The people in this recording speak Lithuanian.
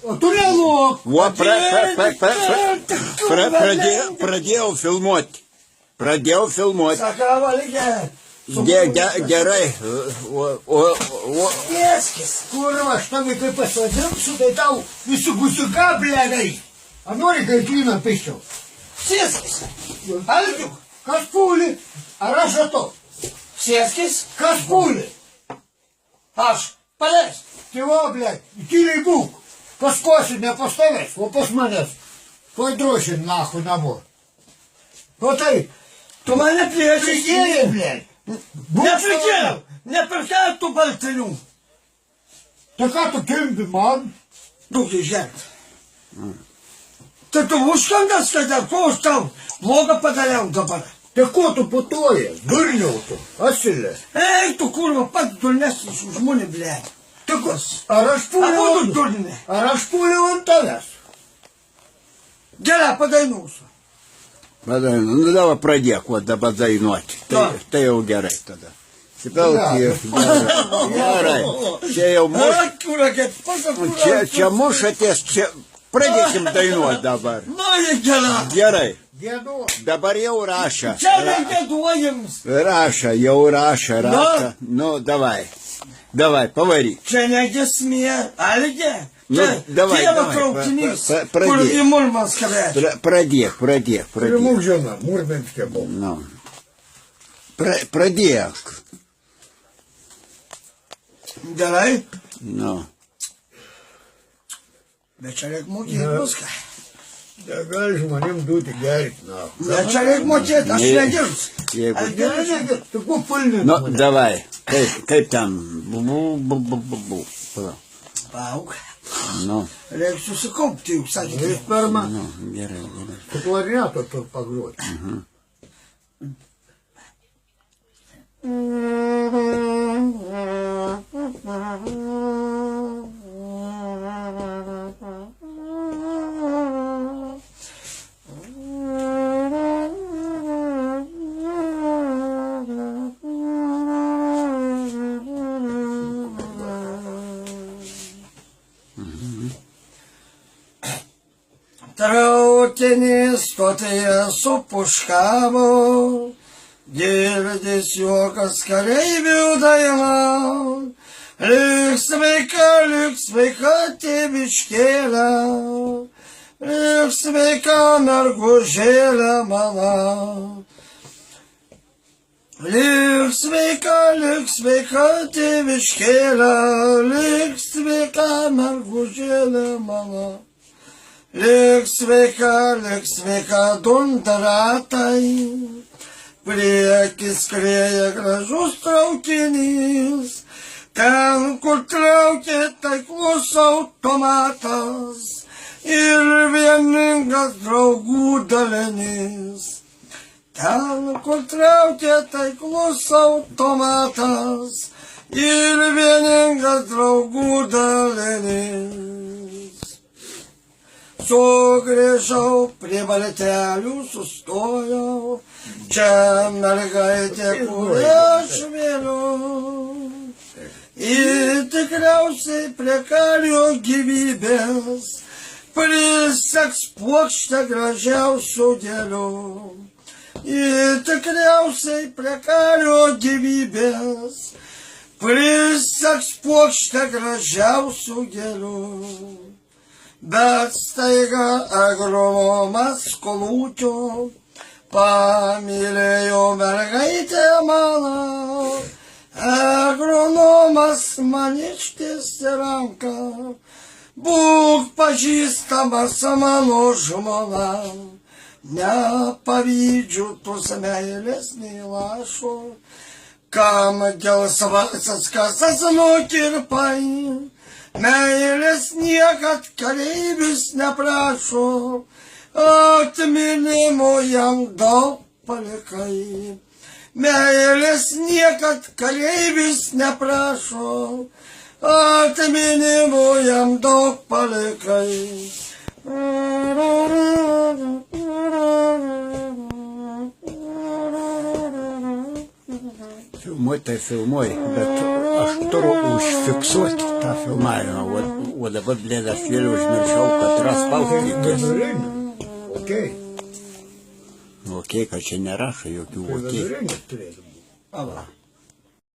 O tu nelūk. Pradėjau filmuoti. Sakai, valigė. Gerai. Kėskis. Kurva, aš tavai kaip pasodinsiu, tai tau visų gusiuką, blėgai. A nori, kai klyną piščiau? Sėskis. Algiuk. Kas pūli? Ar aš ato? Sėskis. Kas pūli? Aš. Paleis. Tėvo, blėg, tyliai būk. Pas kosi ne pas tavęs, o pas manęs. Tuoj drošin, nahu, namo. O tai, Tu mane priešai. prikėlė, blėg. Neprikėliau. Neprikėliau tų baltinių. Tai ką tu kimbi man? Duok įžert. Tai tu užkandas, kad ko aš tau blogą padariau dabar. Tai ko tu putoji? Durniau tu, asilė. Ei, tu kurva pats durnesnis už mane, blėt. Tai ko? Ar aš pūliau Abudu ant... durni. Ar aš pūliau ant tavęs? Gerai, padainuosiu. Nu, dabar pradėk, o dabar dainuoti. Tai jau gerai tada. Sipelki, gerai. Čia jau čia mušatės, čia pradėkim dainuoti dabar. Nu, jie gerai. Gerai. Dėdu. Dabar jau rašą. Čia reikia duojams. Rašą, jau rašą. Nu, davai. Davai, pavaryk. Čia negesmė, algė. Nu, davai, Tėvo davai, traukinys, pradėk. kur į Murmanską skavė. Pradėk. Primūk žena, Murmanske buvo. Nu. Pradėk. Gerai, Nu. bet čia reikia mokėti viską. Gali žmonėm duoti gerti, na. Bet čia reikia mokėti, aš negirdžiu. Jeigu... Aš gerai, Tu kuo pulni? Nu, davai. Kaip ten? Pauk. Nu. Reikia susikaupti, juk sakėte. Jis per man. Nu, gerai. Tu klarneto tu pagroti. Traukinys stotėje supuškavo, girdis juokas kareivių daina. Lik sveika tėviškėlė, lik sveika mergužėlė mano. Lik sveika tėviškėlė, lik sveika mergužėlė mano. Lik sveika dundaratai, priekis skrieja gražus traukinys, ten, kur traukia taiklus automatas ir vieningas draugų dalinys. Ten, kur traukia taiklus automatas ir vieningas draugų dalinys. Sugrįžau prie baltelių, sustojau, čia mergaitė, kurią aš vėliau. Ir tikriausiai prie kario gyvybės priseks puokštę gražiausių gėlių. Ir tikriausiai prie kario gyvybės priseks puokštę gražiausių gėlių. Bet staiga agronomas kolūkio pamylėjo mergaitę mano. Agronomas man ištiesė ranką, būk pažįstamas mano žmona. Nepavydžiu tos meilės nei lašo, kam gelsvasias kasas nukirpai. Meilės niekad kareivis neprašo, atminimo jam daug palikai. Meilės niekad kareivis neprašo, atminimo jam daug palikai. filmuoti, tai filmuoji, bet aš turiu užfiksuoti tą filmavimą. O dabar, blėd, aš vėl užmiršau, kad raspausti. Okei. Okei, kad čia nerašo jokių okei. Vidurinė turėtų būti. Allah.